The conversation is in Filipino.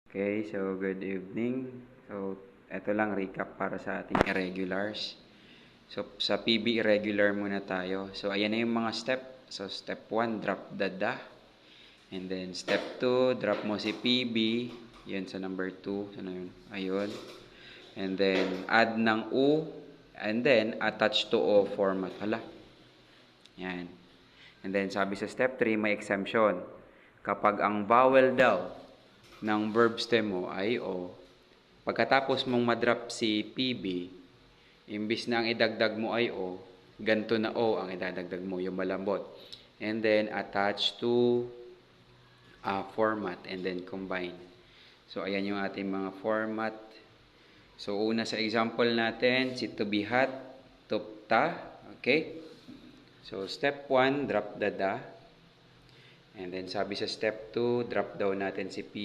Okay, so good evening. So, eto lang recap para sa ating irregulars. So, sa PB irregular muna tayo. So, ayan na yung mga step. So, step 1, drop the da. And then, step 2, drop mo si PB. Yan sa number 2. So, yun? Ayun. And then, add ng U. And then, attach to O format. Hala. Yan. And then, sabi sa step 3, may exemption. Kapag ang vowel daw ng verb stem mo ay O, pagkatapos mong madrop si PB, imbis na ang idagdag mo ay O, ganito na O ang idadagdag mo, yung malambot. And then, attach to format and then combine. So, ayan yung ating mga format. So, una sa example natin, si to be hot, tupta. Okay? So, step 1, drop the da. And then, sabi sa step 2, drop down natin si PB.